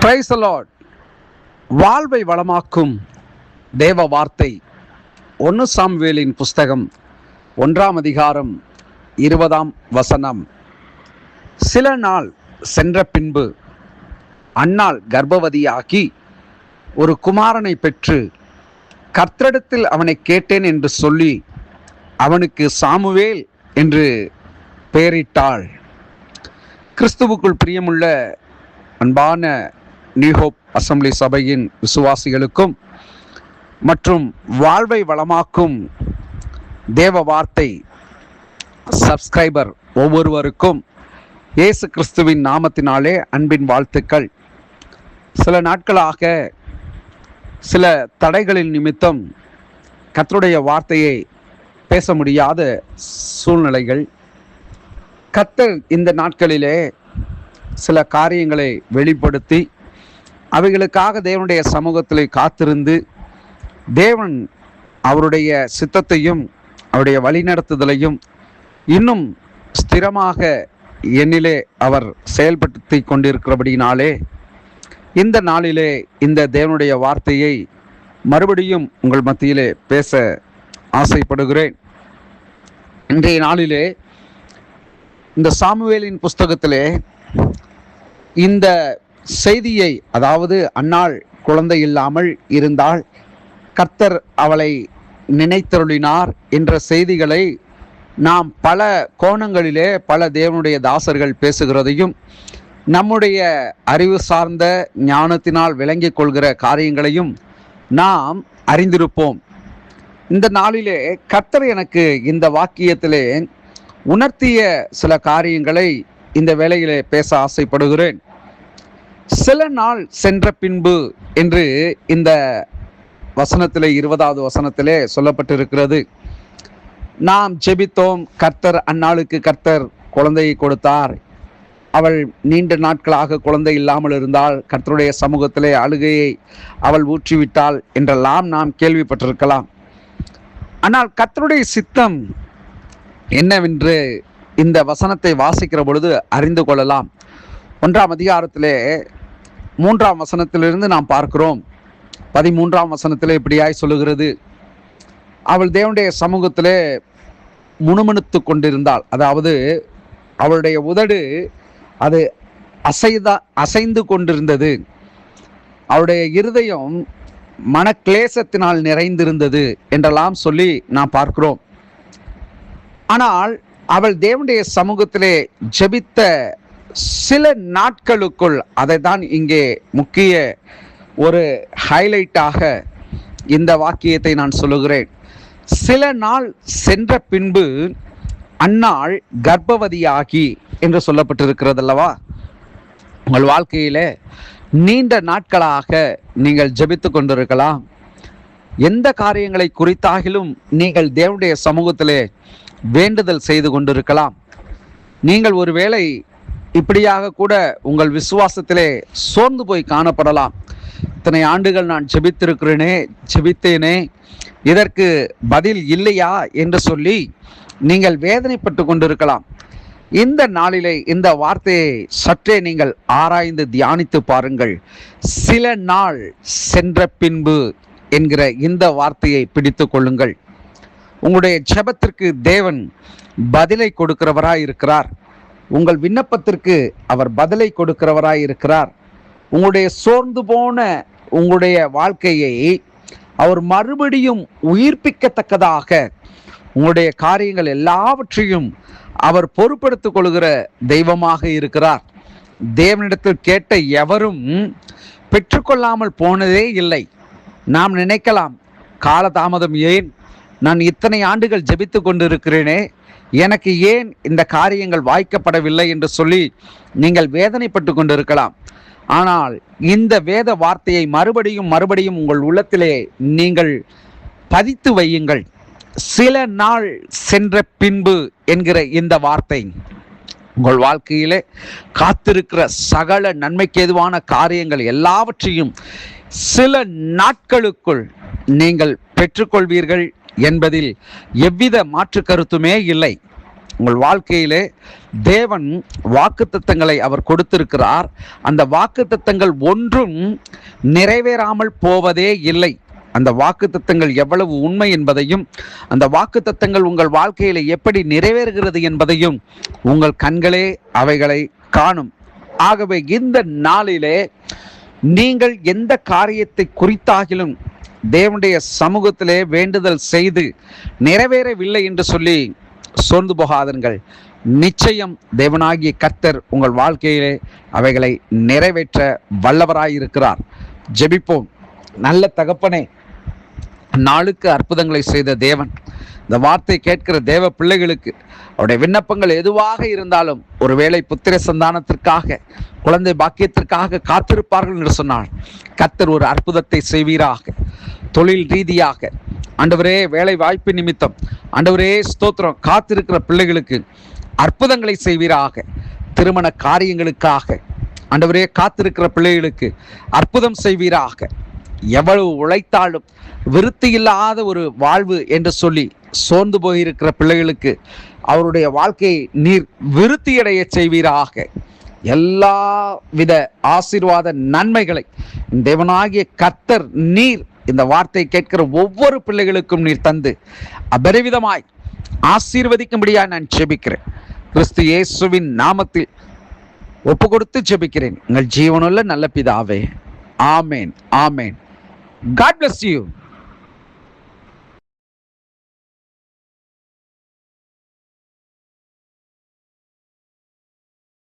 Praise the Lord. வாழ்வை வளமாக்கும் தேவ வார்த்தை 1 சாமுவேலின் புஸ்தகம் 1ஆம் அதிகாரம் 20ஆம் வசனம். சில நாள் சென்ற பின்பு அன்னாள் கர்ப்பவதியாகி ஒரு குமாரனை பெற்று கர்த்தரிடத்தில் அவனை கேட்டேன் என்று சொல்லி அவனுக்கு சாமுவேல் என்று பெயரிட்டாள். கிறிஸ்துவுக்குள் பிரியமுள்ள அன்பான நியூ ஹோப் அசெம்பிளி சபையின் விசுவாசிகளுக்கும் மற்றும் வாழ்வை வளமாக்கும் தேவ வார்த்தை சப்ஸ்கிரைபர் ஒவ்வொருவருக்கும் இயேசு கிறிஸ்துவின் நாமத்தினாலே அன்பின் வாழ்த்துக்கள். சில நாட்களாக சில தடைகளின் நிமித்தம் கர்த்தருடைய வார்த்தையை பேச முடியாத சூழ்நிலைகள். கர்த்தர் இந்த நாட்களிலே சில காரியங்களை வெளிப்படுத்தி அவைகளுக்காக தேவனுடைய சமூகத்தில் காத்திருந்து தேவன் அவருடைய சித்தத்தையும் அவருடைய வழிநடத்துதலையும் இன்னும் ஸ்திரமாக என்னிலே அவர் செயல்படுத்தி கொண்டிருக்கிறபடினாலே இந்த நாளிலே இந்த தேவனுடைய வார்த்தையை மறுபடியும் உங்கள் மத்தியிலே பேச ஆசைப்படுகிறேன். இன்றைய நாளிலே இந்த சாமுவேலின் புஸ்தகத்திலே இந்த செய்தியை, அதாவது அன்னாள் குழந்தை இல்லாமல் இருந்தால் கர்த்தர் அவளை நினைத்தருளினார் என்ற செய்திகளை நாம் பல கோணங்களிலே பல தேவனுடைய தாசர்கள் பேசுகிறதையும் நம்முடைய அறிவு சார்ந்த ஞானத்தினால் விளங்கிக் கொள்கிற காரியங்களையும் நாம் அறிந்திருப்போம். இந்த நாளிலே கர்த்தர் எனக்கு இந்த வாக்கியத்திலே உணர்த்திய சில காரியங்களை இந்த வேளையிலே பேச ஆசைப்படுகிறேன். சில நாள் சென்ற பின்பு என்று இந்த வசனத்திலே 20வது வசனத்திலே சொல்லப்பட்டிருக்கிறது. நாம் ஜெபித்தோம், கர்த்தர் அன்னாளுக்கு கர்த்தர் குழந்தையை கொடுத்தார். அவள் நீண்ட நாட்களாக குழந்தை இல்லாமல் இருந்தால் கர்த்தருடைய சமூகத்திலே அழுகையை அவள் ஊற்றிவிட்டாள் என்றெல்லாம் நாம் கேள்விப்பட்டிருக்கலாம். ஆனால் கர்த்தருடைய சித்தம் என்னவென்று இந்த வசனத்தை வாசிக்கிற பொழுது அறிந்து கொள்ளலாம். 1ஆம் அதிகாரத்திலே 3ஆம் வசனத்திலிருந்து நாம் பார்க்கிறோம். 13ஆம் வசனத்திலே இப்படியாய் சொல்லுகிறது. அவள் தேவனுடைய சமூகத்திலே முணுமுணுத்து கொண்டிருந்தாள். அதாவது அவளுடைய உதடு அது அசைந்து கொண்டிருந்தது. அவளுடைய இருதயம் மனக்லேசத்தினால் நிறைந்திருந்தது என்றெல்லாம் சொல்லி நாம் பார்க்கிறோம். ஆனால் அவள் தேவனுடைய சமூகத்திலே ஜெபித்த சில நாட்களுக்குள், அதை தான் இங்கே முக்கிய ஒரு ஹைலைட்டாக இந்த வாக்கியத்தை நான் சொல்லுகிறேன். சில நாள் சென்ற பின்பு அன்னாள் கர்ப்பவதியாகி என்று சொல்லப்பட்டிருக்கிறது அல்லவா? உங்கள் வாழ்க்கையிலே நீண்ட நாட்களாக நீங்கள் ஜெபித்து கொண்டிருக்கலாம். எந்த காரியங்களை குறித்தாகிலும் நீங்கள் தேவனுடைய சமூகத்திலே வேண்டுதல் செய்து கொண்டிருக்கலாம். நீங்கள் ஒருவேளை இப்படியாக கூட உங்கள் விசுவாசத்திலே சோர்ந்து போய் காணப்படலாம். இத்தனை ஆண்டுகள் நான் ஜெபித்தேனே, இதற்கு பதில் இல்லையா என்று சொல்லி நீங்கள் வேதனைப்பட்டு கொண்டிருக்கலாம். இந்த நாளிலே இந்த வார்த்தையை சற்றே நீங்கள் ஆராய்ந்து தியானித்து பாருங்கள். சில நாள் சென்ற பின்பு என்கிற இந்த வார்த்தையை பிடித்து கொள்ளுங்கள். உங்களுடைய ஜெபத்திற்கு தேவன் பதிலை கொடுக்கிறவராய் இருக்கிறார். உங்கள் விண்ணப்பத்திற்கு அவர் பதிலை கொடுக்கிறவராய் இருக்கிறார். உங்களுடைய சோர்ந்து போன உங்களுடைய வாழ்க்கையை அவர் மறுபடியும் உயிர்ப்பிக்கத்தக்கதாக உங்களுடைய காரியங்கள் எல்லாவற்றையும் அவர் பொறுப்படுத்திக் கொள்கிற தெய்வமாக இருக்கிறார். தேவனிடத்தில் கேட்ட எவரும் பெற்றுக்கொள்ளாமல் போனதே இல்லை. நாம் நினைக்கலாம், காலதாமதம் ஏன்? நான் இத்தனை ஆண்டுகள் ஜெபித்து கொண்டிருக்கிறேனே, எனக்கு ஏன் இந்த காரியங்கள் வாய்க்கப்படவில்லை என்று சொல்லி நீங்கள் வேதனைப்பட்டு கொண்டிருக்கலாம். ஆனால் இந்த வேத வார்த்தையை மறுபடியும் உங்கள் உள்ளத்திலே நீங்கள் பதித்து வையுங்கள். சில நாள் சென்ற பின்பு என்கிற இந்த வார்த்தை உங்கள் வாழ்க்கையிலே காத்திருக்கிற சகல நன்மைக்கு ஏதுவான காரியங்கள் எல்லாவற்றையும் சில நாட்களுக்குள் நீங்கள் பெற்றுக்கொள்வீர்கள் என்பதில் எவ்வித மாற்று கருத்துமே இல்லை. உங்கள் வாழ்க்கையிலே தேவன் வாக்குத்தத்தங்களை அவர் கொடுத்திருக்கிறார். அந்த வாக்குத்தத்தங்கள் ஒன்றும் நிறைவேறாமல் போவதே இல்லை. அந்த வாக்குத்தத்தங்கள் எவ்வளவு உண்மை என்பதையும், அந்த வாக்குத்தத்தங்கள் உங்கள் வாழ்க்கையில எப்படி நிறைவேறுகிறது என்பதையும் உங்கள் கண்களே அவைகளை காணும். ஆகவே இந்த நாளிலே நீங்கள் எந்த காரியத்தை குறித்தாகிலும் தேவனுடைய சமூகத்திலே வேண்டுதல் செய்து நிறைவேறவில்லை என்று சொல்லி சோர்ந்து போகாதீர்கள். நிச்சயம் தேவனாகிய கர்த்தர் உங்கள் வாழ்க்கையிலே அவைகளை நிறைவேற்ற வல்லவராயிருக்கிறார். ஜெபிப்போம். நல்ல தகப்பனே, நாளுக்கு அற்புதங்களை செய்த தேவன், இந்த வார்த்தை கேட்கிற தேவ பிள்ளைகளுக்கு அவருடைய விண்ணப்பங்கள் எதுவாக இருந்தாலும், ஒருவேளை புத்திர சந்தானத்திற்காக, குழந்தை பாக்கியத்திற்காக காத்திருப்பார்கள் என்று சொன்னார். கர்த்தர் ஒரு அற்புதத்தை செய்வீராக. தொழில் ரீதியாக ஆண்டவரே, வேலை வாய்ப்பு நிமித்தம் ஆண்டவரே ஸ்தோத்திரம், காத்திருக்கிற பிள்ளைகளுக்கு அற்புதங்களை செய்வீராக. திருமண காரியங்களுக்காக ஆண்டவரே காத்திருக்கிற பிள்ளைகளுக்கு அற்புதம் செய்வீராக. எவ்வளவு உழைத்தாலும் விருத்தி இல்லாத ஒரு வாழ்வு என்று சொல்லி சோர்ந்து போயிருக்கிற பிள்ளைகளுக்கு அவருடைய வாழ்க்கையை நீர் விருத்தியடைய செய்வீராக. எல்லா வித ஆசீர்வாத நன்மைகளை தேவனாகிய கர்த்தர் நீர் இந்த வார்த்தை கேட்கிற ஒவ்வொரு பிள்ளைகளுக்கும் நீர் தந்து அபரிவிதமாய் ஆசீர்வதிக்கும்படியாக நான் ஜெபிக்கிறேன். கிறிஸ்து இயேசுவின் நாமத்தில் ஒப்பு கொடுத்து ஜெபிக்கிறேன், எங்கள் ஜீவனுள்ள நல்ல பிதாவே. ஆமேன், ஆமேன். God bless you.